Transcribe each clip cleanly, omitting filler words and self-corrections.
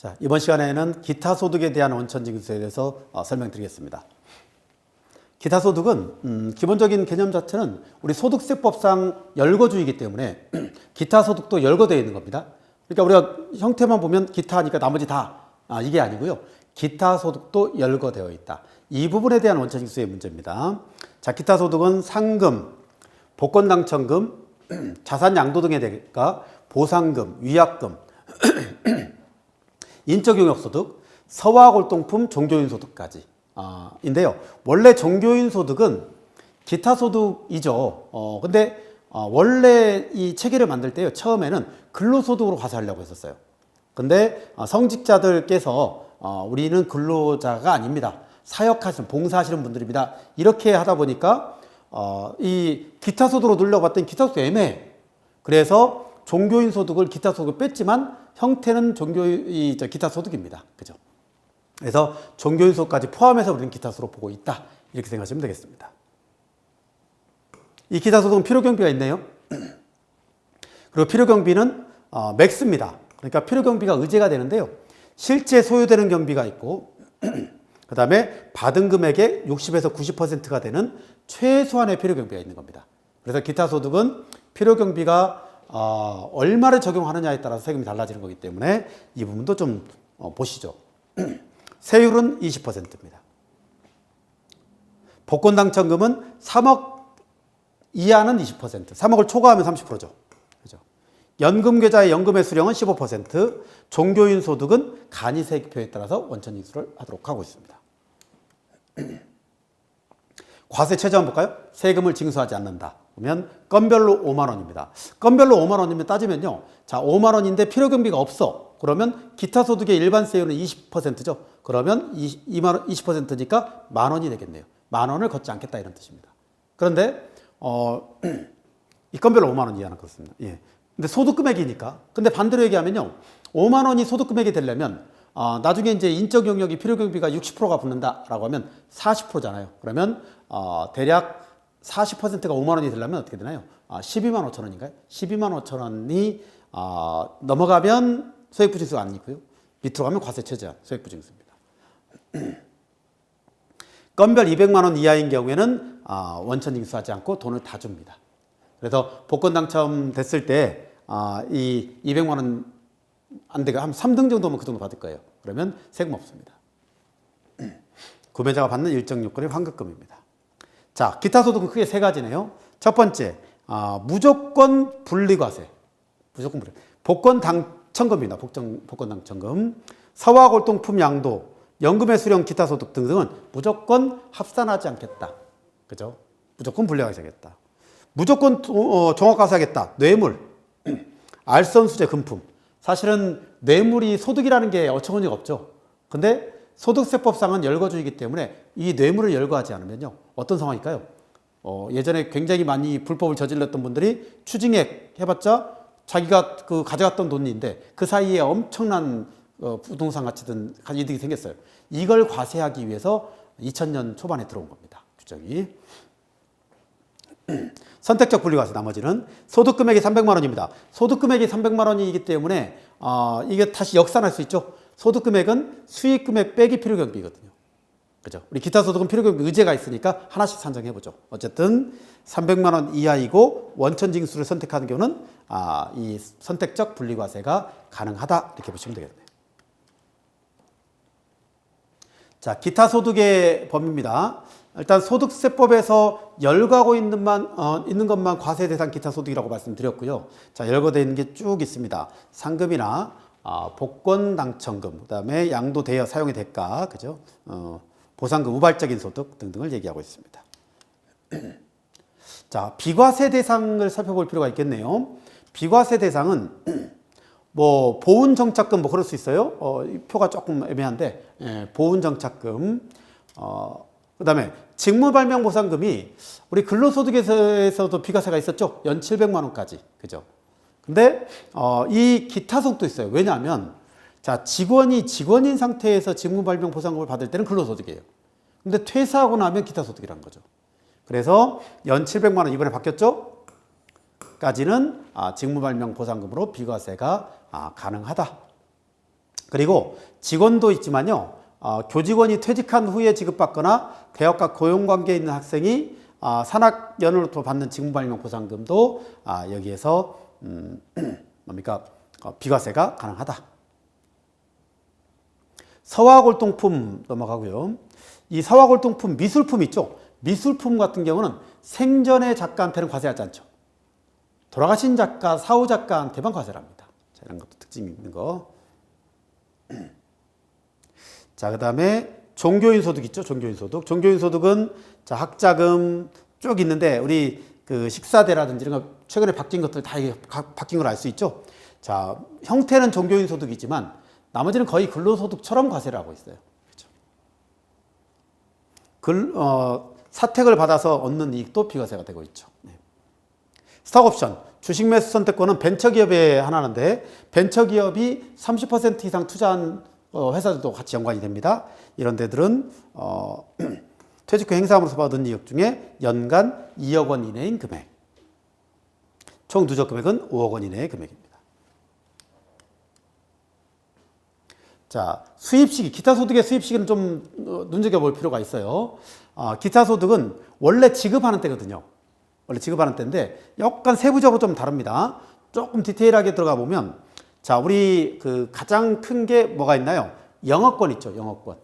자, 이번 시간에는 기타 소득에 대한 원천징수에 대해서 설명드리겠습니다. 기타 소득은 기본적인 개념 자체는 우리 소득세법상 열거주의이기 때문에 기타 소득도 열거되어 있는 겁니다. 그러니까 우리가 형태만 보면 기타 하니까 나머지 다 이게 아니고요. 기타 소득도 열거되어 있다. 이 부분에 대한 원천징수의 문제입니다. 자, 기타 소득은 상금, 복권당첨금, 자산양도 등의 대가, 보상금, 위약금, 인적용역소득, 서화골동품, 종교인 소득까지 인데요. 원래 종교인 소득은 기타 소득이죠. 근데 원래 이 체계를 만들 때요, 처음에는 근로소득으로 과세하려고 했었어요. 근데 성직자들께서 우리는 근로자가 아닙니다. 사역하시는, 봉사하시는 분들입니다. 이렇게 하다 보니까 이 기타 소득으로 늘려봤더니 기타 소득 애매해. 그래서 종교인 소득을 기타 소득을 뺐지만 형태는 기타 소득입니다. 그죠? 그래서 종교인 소득까지 포함해서 우리는 기타 소득으로 보고 있다. 이렇게 생각하시면 되겠습니다. 이 기타 소득은 필요경비가 있네요. 그리고 필요경비는 맥스입니다. 그러니까 필요경비가 의제가 되는데요. 실제 소요되는 경비가 있고 그 다음에 받은 금액의 60에서 90%가 되는 최소한의 필요경비가 있는 겁니다. 그래서 기타 소득은 필요경비가 얼마를 적용하느냐에 따라서 세금이 달라지는 거기 때문에 이 부분도 좀 보시죠. 세율은 20%입니다. 복권 당첨금은 3억 이하는 20%, 3억을 초과하면 30%죠. 그죠? 연금 계좌의 연금의 수령은 15%, 종교인 소득은 간이세액표에 따라서 원천징수를 하도록 하고 있습니다. 과세 최저 한번 볼까요? 세금을 징수하지 않는다. 그러면 건별로 5만 원입니다. 건별로 5만 원이면 따지면요. 자, 5만 원인데 필요경비가 없어. 그러면 기타 소득의 일반 세율은 20%죠. 그러면 2만 원, 20%니까 만 원이 되겠네요. 만 원을 걷지 않겠다 이런 뜻입니다. 그런데 이 건별로 5만 원 이하는 그렇습니다. 예. 근데 소득 금액이니까. 근데 반대로 얘기하면요. 5만 원이 소득 금액이 되려면 나중에 이제 인적 영역이 필요경비가 60%가 붙는다라고 하면 40%잖아요. 그러면 대략 40%가 5만 원이 되려면 어떻게 되나요? 12만 5천 원인가요? 12만 5천 원이 넘어가면 소액부징수가 아니고요. 밑으로 가면 과세최저 소액부징수입니다. 건별 200만 원 이하인 경우에는 원천징수하지 않고 돈을 다 줍니다. 그래서 복권 당첨됐을 때 이 200만 원 안 되고 한 3등 정도면 그 정도 받을 거예요. 그러면 세금 없습니다. 구매자가 받는 일정 요건의 환급금입니다. 자, 기타 소득은 크게 세 가지네요. 첫 번째, 무조건 분리과세. 무조건 분리. 복권 당첨금입니다. 복권 당첨금. 서화골동품 양도, 연금의 수령, 기타 소득 등등은 무조건 합산하지 않겠다. 그죠? 무조건 분리과세하겠다. 무조건 종합과세하겠다. 뇌물, 알선수재, 금품. 사실은 뇌물이 소득이라는 게 어처구니가 없죠. 근데 소득세법상은 열거주의이기 때문에 이 뇌물을 열거하지 않으면요. 어떤 상황일까요? 예전에 굉장히 많이 불법을 저질렀던 분들이 추징액 해봤자 자기가 가져갔던 돈인데 그 사이에 엄청난 부동산 가치든 이득이 생겼어요. 이걸 과세하기 위해서 2000년 초반에 들어온 겁니다. 규정이. 선택적 분리과세 나머지는 소득금액이 300만 원입니다. 소득금액이 300만 원이기 때문에 이게 다시 역산할 수 있죠. 소득금액은 수익금액 빼기 필요경비거든요. 그죠? 우리 기타 소득은 필요경비 의제가 있으니까 하나씩 산정해보죠. 어쨌든 300만 원 이하이고 원천징수를 선택하는 경우는 이 선택적 분리과세가 가능하다 이렇게 보시면 되겠네요. 자, 기타 소득의 범위입니다. 일단 소득세법에서 열거하고 있는 것만 과세 대상 기타 소득이라고 말씀드렸고요. 자, 열거되어 있는 게 쭉 있습니다. 상금이나 복권 당첨금, 그다음에 양도 대여 사용의 대가, 그죠? 보상금, 우발적인 소득 등등을 얘기하고 있습니다. 자, 비과세 대상을 살펴볼 필요가 있겠네요. 비과세 대상은 뭐 보훈정착금 뭐 그럴 수 있어요. 이 표가 조금 애매한데 보훈정착금, 그다음에 직무발명보상금이 우리 근로소득에서도 비과세가 있었죠. 연 700만 원까지. 그죠? 근데 이 기타 소득도 있어요. 왜냐하면 자, 직원인 상태에서 직무발명보상금을 받을 때는 근로소득이에요. 근데 퇴사하고 나면 기타 소득이라는 거죠. 그래서 연 700만 원 이번에 바뀌었죠? 까지는 직무발명보상금으로 비과세가 가능하다. 그리고 직원도 있지만요. 교직원이 퇴직한 후에 지급받거나 대학과 고용관계에 있는 학생이 산학연으로부터 받는 직무발령 보상금도 여기에서 뭡니까? 비과세가 가능하다. 서화골동품 넘어가고요. 이 서화골동품 미술품 있죠. 미술품 같은 경우는 생전의 작가한테는 과세하지 않죠. 돌아가신 작가, 사후 작가한테만 과세를 합니다. 자, 이런 것도 특징이 있는 거. 자, 그 다음에 종교인 소득 있죠. 종교인 소득. 종교인 소득은 자, 학자금 쭉 있는데 우리 그 식사대라든지 이런 거 최근에 바뀐 것들 다 바뀐 걸 알 수 있죠. 자, 형태는 종교인 소득이지만 나머지는 거의 근로소득처럼 과세를 하고 있어요. 그렇죠. 사택을 받아서 얻는 이익도 비과세가 되고 있죠. 네. 스톡옵션, 주식 매수 선택권은 벤처기업에 하나인데 벤처기업이 30% 이상 투자한 회사들도 같이 연관이 됩니다. 이런 데들은 퇴직 후 행사함으로써 받은 이익 중에 연간 2억 원 이내인 금액. 총 누적 금액은 5억 원 이내의 금액입니다. 자, 수입시기, 기타 소득의 수입시기는 좀 눈여겨볼 필요가 있어요. 기타 소득은 원래 지급하는 때거든요. 원래 지급하는 때인데 약간 세부적으로 좀 다릅니다. 조금 디테일하게 들어가 보면 자, 우리 그 가장 큰 게 뭐가 있나요? 영업권 있죠, 영업권.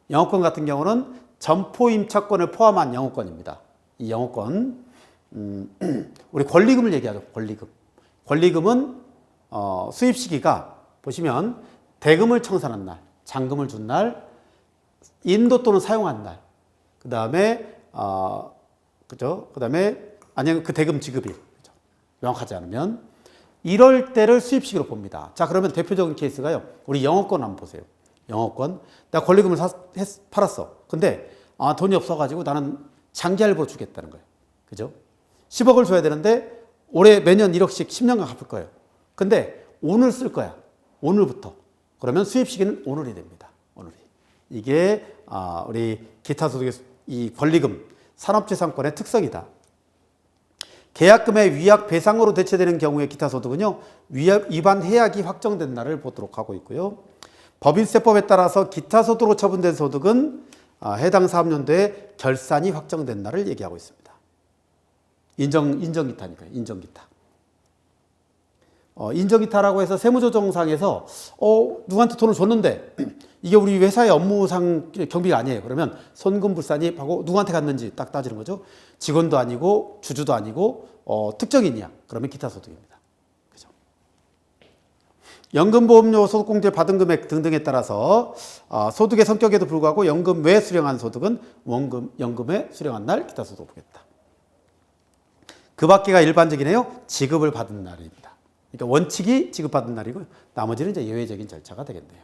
영업권 같은 경우는 점포 임차권을 포함한 영업권입니다. 이 영업권, 우리 권리금을 얘기하죠, 권리금. 권리금은 수입 시기가 보시면 대금을 청산한 날, 잔금을 준 날, 인도 또는 사용한 날, 그 다음에 그죠? 그 다음에 아니면 그 대금 지급일, 그죠? 명확하지 않으면 이럴 때를 수입 시기로 봅니다. 자, 그러면 대표적인 케이스가요. 우리 영업권 한번 보세요. 영업권, 내가 권리금을 팔았어. 근데 돈이 없어가지고 나는 장기할부로 주겠다는 거예요. 그죠? 10억을 줘야 되는데 올해 매년 1억씩 10년간 갚을 거예요. 근데 오늘 쓸 거야. 오늘부터. 그러면 수입 시기는 오늘이 됩니다. 오늘이. 이게 우리 기타 소득의 이 권리금, 산업재산권의 특성이다. 계약금의 위약 배상으로 대체되는 경우의 기타 소득은요, 위반 해약이 확정된 날을 보도록 하고 있고요. 법인세법에 따라서 기타 소득으로 처분된 소득은 해당 사업연도에 결산이 확정된 날을 얘기하고 있습니다. 인정기타니까요. 인정기타. 인정기타라고 해서 세무조정상에서 누구한테 돈을 줬는데 이게 우리 회사의 업무상 경비가 아니에요. 그러면 손금불산이 하고 누구한테 갔는지 딱 따지는 거죠. 직원도 아니고 주주도 아니고 특정인이야. 그러면 기타 소득입니다. 그죠? 연금보험료 소득공제 받은 금액 등등에 따라서 소득의 성격에도 불구하고 연금 외 수령한 소득은 연금에 수령한 날 기타 소득을 보겠다. 그 밖에가 일반적이네요. 지급을 받은 날입니다. 그러니까 원칙이 지급받은 날이고요. 나머지는 이제 예외적인 절차가 되겠네요.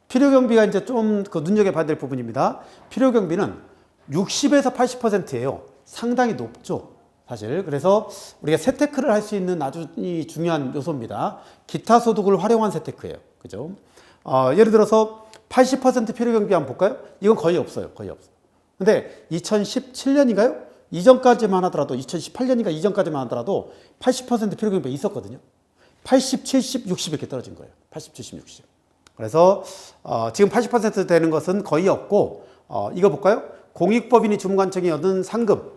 필요경비가 이제 좀 그 눈여겨봐야 될 부분입니다. 필요경비는 60에서 80%예요. 상당히 높죠. 사실. 그래서 우리가 세테크를 할 수 있는 아주 중요한 요소입니다. 기타 소득을 활용한 세테크예요. 그죠? 예를 들어서 80% 필요경비 한번 볼까요? 이건 거의 없어요. 거의 없어요. 근데 2017년인가요? 이전까지만 하더라도 2018년인가 이전까지만 하더라도 80% 필요경비가 있었거든요. 80, 70, 60 이렇게 떨어진 거예요. 80, 70, 60. 그래서 지금 80% 되는 것은 거의 없고 이거 볼까요? 공익법인이 주무관청이 얻은 상금,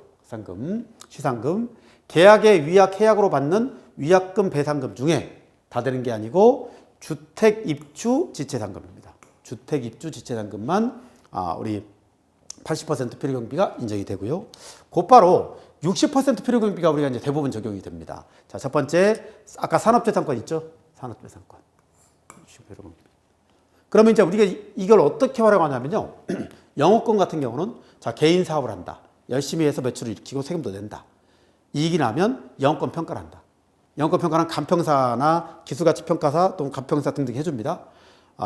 시상금, 계약의 위약 해약으로 받는 위약금 배상금 중에 다 되는 게 아니고 주택 입주 지체상금입니다. 주택 입주 지체상금만 우리 80% 필요경비가 인정이 되고요. 곧바로 60% 필요경비가 우리가 이제 대부분 적용이 됩니다. 자, 첫 번째, 아까 산업재산권 있죠? 산업재산권. 그러면 이제 우리가 이걸 어떻게 활용하냐면요. 영업권 같은 경우는 자, 개인 사업을 한다. 열심히 해서 매출을 일으키고 세금도 낸다. 이익이 나면 영업권 평가를 한다. 영업권 평가는 간평사나 기술가치평가사 또는 간평사 등등 해줍니다.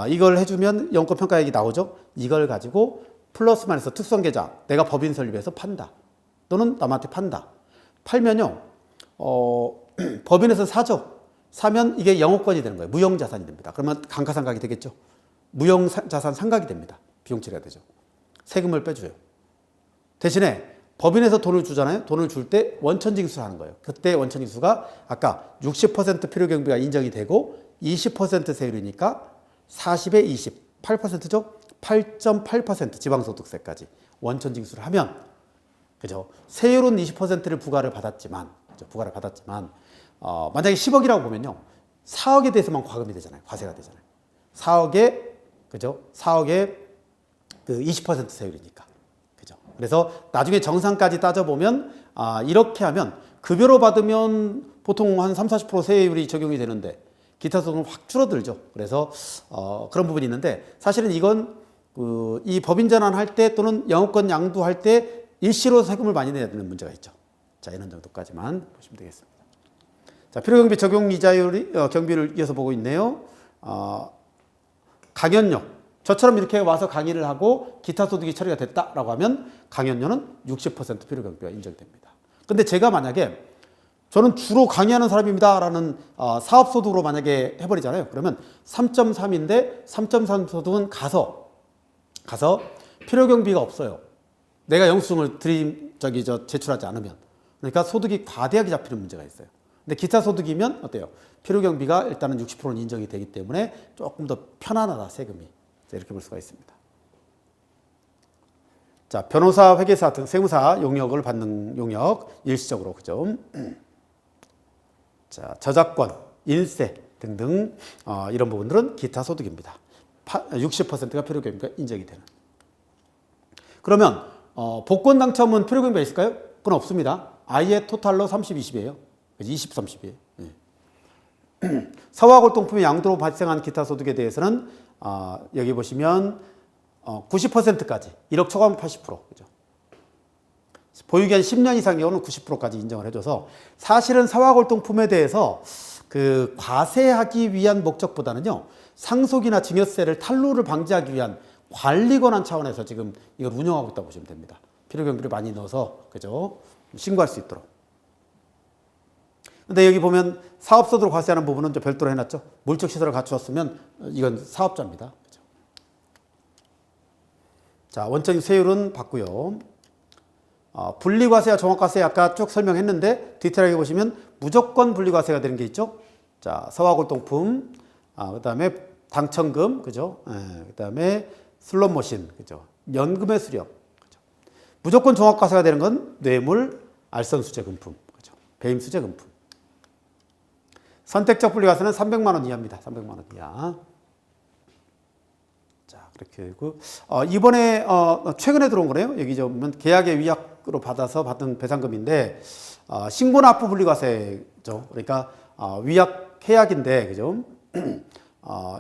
이걸 해주면 영업권 평가액이 나오죠. 이걸 가지고 플러스 마이너스 특성계좌, 내가 법인 설립해서 판다. 또는 남한테 판다. 팔면요, 법인에서 사죠. 사면 이게 영업권이 되는 거예요. 무형자산이 됩니다. 그러면 감가상각이 되겠죠. 무형자산 상각이 됩니다. 비용 처리가 되죠. 세금을 빼줘요. 대신에 법인에서 돈을 주잖아요. 돈을 줄 때 원천징수를 하는 거예요. 그때 원천징수가 아까 60% 필요경비가 인정이 되고 20% 세율이니까 40에 20, 8%죠? 8.8% 지방소득세까지 원천징수를 하면, 그죠? 세율은 20%를 부과를 받았지만, 그죠? 부과를 받았지만, 만약에 10억이라고 보면요. 4억에 대해서만 과금이 되잖아요. 과세가 되잖아요. 4억에, 그죠? 4억에 그 20% 세율이니까. 그죠? 그래서 나중에 정상까지 따져보면, 이렇게 하면, 급여로 받으면 보통 한 30-40% 세율이 적용이 되는데, 기타 소득은 확 줄어들죠. 그래서, 그런 부분이 있는데, 사실은 이건, 이 법인 전환할 때 또는 영업권 양도할 때 일시로 세금을 많이 내야 되는 문제가 있죠. 자, 이런 정도까지만 보시면 되겠습니다. 자, 필요경비 적용 이자율이, 경비를 이어서 보고 있네요. 강연료. 저처럼 이렇게 와서 강의를 하고 기타 소득이 처리가 됐다라고 하면 강연료는 60% 필요경비가 인정됩니다. 근데 제가 만약에 저는 주로 강의하는 사람입니다라는 사업소득으로 만약에 해버리잖아요. 그러면 3.3인데 3.3 소득은 가서 필요경비가 없어요. 내가 영수증을 제출하지 않으면. 그러니까 소득이 과대하게 잡히는 문제가 있어요. 근데 기타 소득이면 어때요? 필요경비가 일단은 60%는 인정이 되기 때문에 조금 더 편안하다, 세금이. 이렇게 볼 수가 있습니다. 자, 변호사, 회계사 등 세무사 용역을 받는 용역, 일시적으로, 그죠? 자, 저작권, 인세 등등, 이런 부분들은 기타 소득입니다. 60%가 필요경비가 인정이 되는. 그러면, 복권 당첨은 필요경비가 있을까요? 그건 없습니다. 아예 토탈로 30, 20이에요. 20, 30이에요. 네. 사후화골동품의 양도로 발생한 기타 소득에 대해서는 여기 보시면 90%까지 1억 초과하면 80%, 그죠? 보유기한 10년 이상 경우는 90%까지 인정을 해줘서 사실은 사후화골동품에 대해서 그 과세하기 위한 목적보다는요, 상속이나 증여세를 탈루를 방지하기 위한 관리 권한 차원에서 지금 이걸 운영하고 있다고 보시면 됩니다. 필요경비를 많이 넣어서, 그죠? 신고할 수 있도록. 근데 여기 보면 사업소득으로 과세하는 부분은 좀 별도로 해놨죠. 물적 시설을 갖추었으면 이건 사업자입니다. 그죠? 자, 원천 세율은 봤고요. 분리과세와 종합과세 아까 쭉 설명했는데 디테일하게 보시면 무조건 분리과세가 되는 게 있죠. 자, 사후화골동품, 그다음에 당첨금, 그죠? 그다음에 슬롯머신, 그죠? 연금의 수령, 그죠? 무조건 종합과세가 되는 건 뇌물, 알선수재금품, 그죠? 배임수재금품. 선택적 분리과세는 300만 원 이하입니다. 300만 원 이하. 자, 그렇게 되고 이번에 최근에 들어온 거네요. 여기 보면 계약의 위약으로 받아서 받은 배상금인데 신고 납부 분리과세죠. 그러니까 위약 계약인데, 그죠?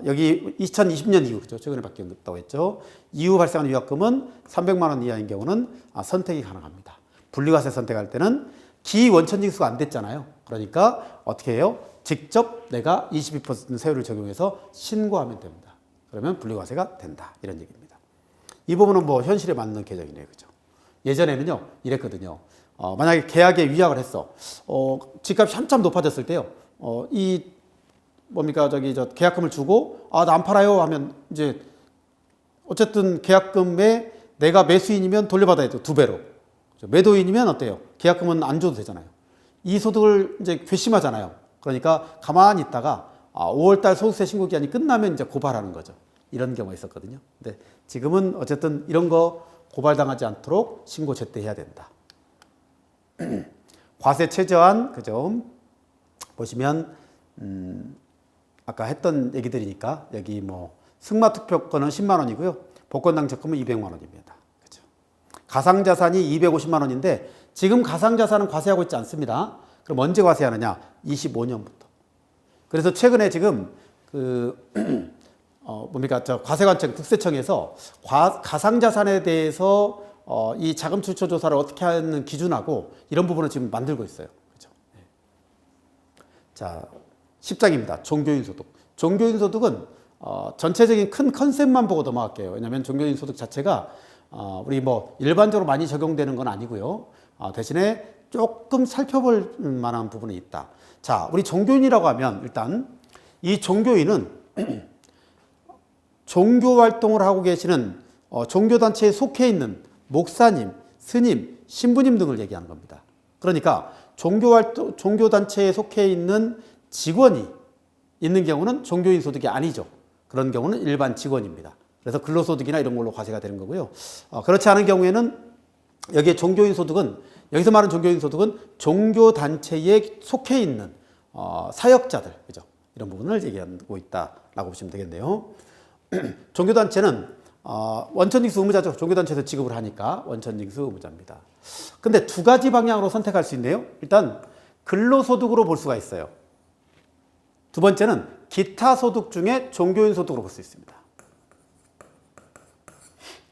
여기 2020년 이후, 그죠? 최근에 바뀌었다고 했죠. 이후 발생한 위약금은 300만 원 이하인 경우는 선택이 가능합니다. 분리과세 선택할 때는 기원천징수가 안 됐잖아요. 그러니까 어떻게 해요? 직접 내가 22% 세율을 적용해서 신고하면 됩니다. 그러면 분리과세가 된다. 이런 얘기입니다. 이 부분은 뭐 현실에 맞는 개정이네요. 그죠? 예전에는요, 이랬거든요. 만약에 계약에 위약을 했어. 집값이 한참 높아졌을 때요. 계약금을 주고, 나 안 팔아요 하면 이제 어쨌든 계약금에 내가 매수인이면 돌려받아야 돼요. 2배로. 매도인이면 어때요? 계약금은 안 줘도 되잖아요. 이 소득을 이제 괘씸하잖아요. 그러니까 가만히 있다가 5월달 소득세 신고 기한이 끝나면 이제 고발하는 거죠. 이런 경우가 있었거든요. 근데 지금은 어쨌든 이런 거 고발당하지 않도록 신고 제때 해야 된다. 과세 최저한, 그죠? 보시면 아까 했던 얘기들이니까 여기 뭐 승마투표권은 10만 원이고요. 복권 당첨금은 200만 원입니다. 그죠? 가상자산이 250만 원인데 지금 가상자산은 과세하고 있지 않습니다. 그럼 언제 과세하느냐? 25년부터. 그래서 최근에 지금 과세관청 국세청에서 가상자산에 대해서 이 자금출처 조사를 어떻게 하는 기준하고 이런 부분을 지금 만들고 있어요. 그렇죠? 네. 자, 10장입니다. 종교인 소득. 종교인 소득은 전체적인 큰 컨셉만 보고 넘어갈게요. 왜냐하면 종교인 소득 자체가 우리 뭐 일반적으로 많이 적용되는 건 아니고요. 대신에 조금 살펴볼 만한 부분이 있다. 자, 우리 종교인이라고 하면 일단 이 종교인은 종교 활동을 하고 계시는 종교단체에 속해 있는 목사님, 스님, 신부님 등을 얘기하는 겁니다. 그러니까 종교단체에 속해 있는 직원이 있는 경우는 종교인 소득이 아니죠. 그런 경우는 일반 직원입니다. 그래서 근로소득이나 이런 걸로 과세가 되는 거고요. 그렇지 않은 경우에는 여기에 종교인 소득은, 여기서 말하는 종교인 소득은 종교단체에 속해 있는 사역자들, 그죠? 이런 부분을 얘기하고 있다라고 보시면 되겠네요. 종교단체는 원천징수 의무자죠. 종교단체에서 지급을 하니까 원천징수 의무자입니다. 근데 두 가지 방향으로 선택할 수 있네요. 일단 근로소득으로 볼 수가 있어요. 두 번째는 기타 소득 중에 종교인 소득으로 볼 수 있습니다.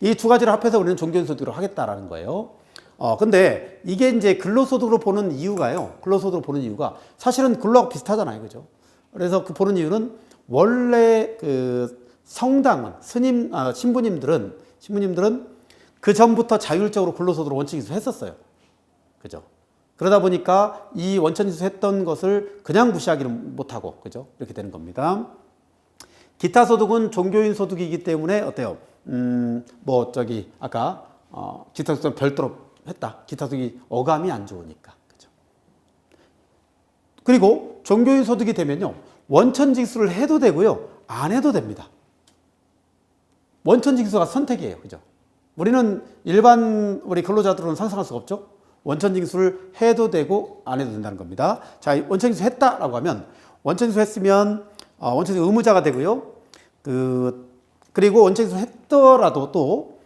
이 두 가지를 합해서 우리는 종교인 소득으로 하겠다라는 거예요. 근데 이게 이제 근로소득으로 보는 이유가요. 근로소득으로 보는 이유가 사실은 근로하고 비슷하잖아요. 그죠? 그래서 그 보는 이유는 원래 그 성당은, 신부님들은 그 전부터 자율적으로 근로소득으로 원칙인수 했었어요. 그죠? 그러다 보니까 이 원천인수 했던 것을 그냥 무시하기는 못하고, 그죠? 이렇게 되는 겁니다. 기타 소득은 종교인 소득이기 때문에 어때요? 아까, 기타 소득은 별도로 했다. 기타 소득이 어감이 안 좋으니까. 그죠? 그리고 종교인 소득이 되면요. 원천징수를 해도 되고요. 안 해도 됩니다. 원천징수가 선택이에요. 그죠? 우리 근로자들은 상상할 수가 없죠? 원천징수를 해도 되고 안 해도 된다는 겁니다. 자, 원천징수 했다라고 하면 원천징수 했으면 원천징수 의무자가 되고요. 그리고 원천징수 했더라도 또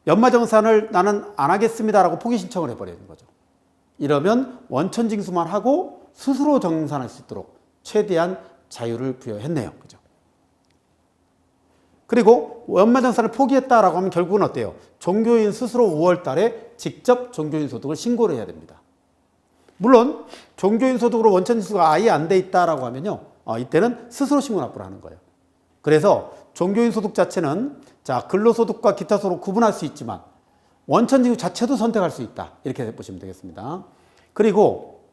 연마정산을 나는 안 하겠습니다라고 포기 신청을 해버리는 거죠. 이러면 원천징수만 하고 스스로 정산할 수 있도록 최대한 자유를 부여했네요. 그죠? 그리고 연마정산을 포기했다라고 하면 결국은 어때요? 종교인 스스로 5월 달에 직접 종교인 소득을 신고를 해야 됩니다. 물론 종교인 소득으로 원천징수가 아예 안 돼 있다라고 하면요. 이때는 스스로 신고 납부를 하는 거예요. 그래서 종교인 소득 자체는 근로소득과 기타 소득을 구분할 수 있지만 원천징수 자체도 선택할 수 있다. 이렇게 보시면 되겠습니다. 그리고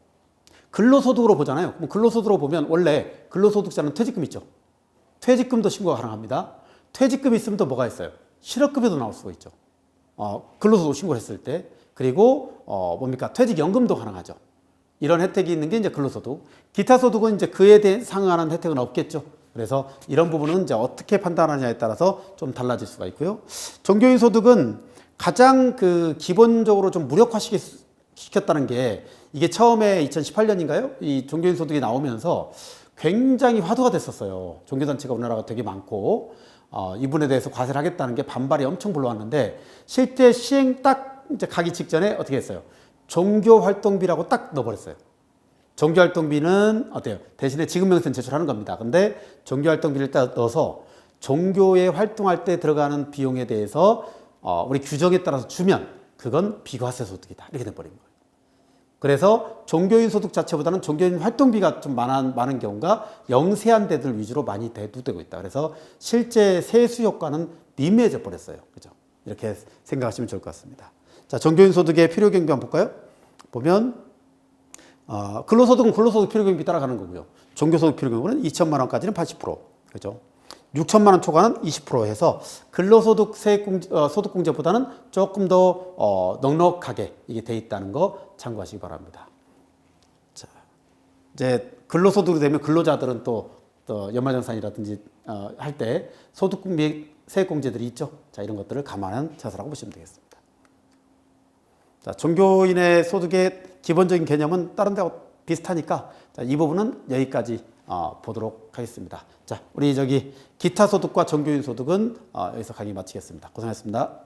근로소득으로 보잖아요. 그럼 근로소득으로 보면 원래 근로소득자는 퇴직금 있죠. 퇴직금도 신고가 가능합니다. 퇴직금이 있으면 또 뭐가 있어요? 실업급여도 나올 수가 있죠. 근로소득 신고를 했을 때. 그리고 퇴직연금도 가능하죠. 이런 혜택이 있는 게 이제 근로소득. 기타 소득은 이제 그에 대해 상응하는 혜택은 없겠죠. 그래서 이런 부분은 이제 어떻게 판단하느냐에 따라서 좀 달라질 수가 있고요. 종교인 소득은 가장 기본적으로 좀 무력화시켰다는 게 이게 처음에 2018년인가요? 이 종교인 소득이 나오면서 굉장히 화두가 됐었어요. 종교단체가 우리나라가 되게 많고, 이분에 대해서 과세를 하겠다는 게 반발이 엄청 불러왔는데, 실제 시행 딱 이제 가기 직전에 어떻게 했어요? 종교활동비라고 딱 넣어버렸어요. 종교활동비는 어때요? 대신에 지급명세는 제출하는 겁니다. 근데 종교활동비를 딱 넣어서 종교에 활동할 때 들어가는 비용에 대해서 우리 규정에 따라서 주면 그건 비과세 소득이다. 이렇게 돼버린 거예요. 그래서 종교인 소득 자체보다는 종교인 활동비가 좀 많은 경우가 영세한 데들 위주로 많이 대두되고 있다. 그래서 실제 세수 효과는 미미해져 버렸어요. 그죠? 이렇게 생각하시면 좋을 것 같습니다. 자, 종교인 소득의 필요 경비 한번 볼까요? 보면 근로소득은 근로소득 필요 경비 따라가는 거고요. 종교소득 필요 경비는 2천만 원까지는 80%, 그죠? 6천만 원 초과는 20% 해서 근로소득 소득공제보다는 조금 더 넉넉하게 이게 돼 있다는 거 참고하시기 바랍니다. 자, 이제 근로소득이 되면 근로자들은 또 연말정산이라든지 할 때 소득공제 세액공제들이 있죠. 자, 이런 것들을 감안한 자세라고 보시면 되겠습니다. 자, 종교인의 소득의 기본적인 개념은 다른 데하고 비슷하니까 자, 이 부분은 여기까지 보도록 하겠습니다. 자, 우리 기타 소득과 종교인 소득은 여기서 강의 마치겠습니다. 고생하셨습니다.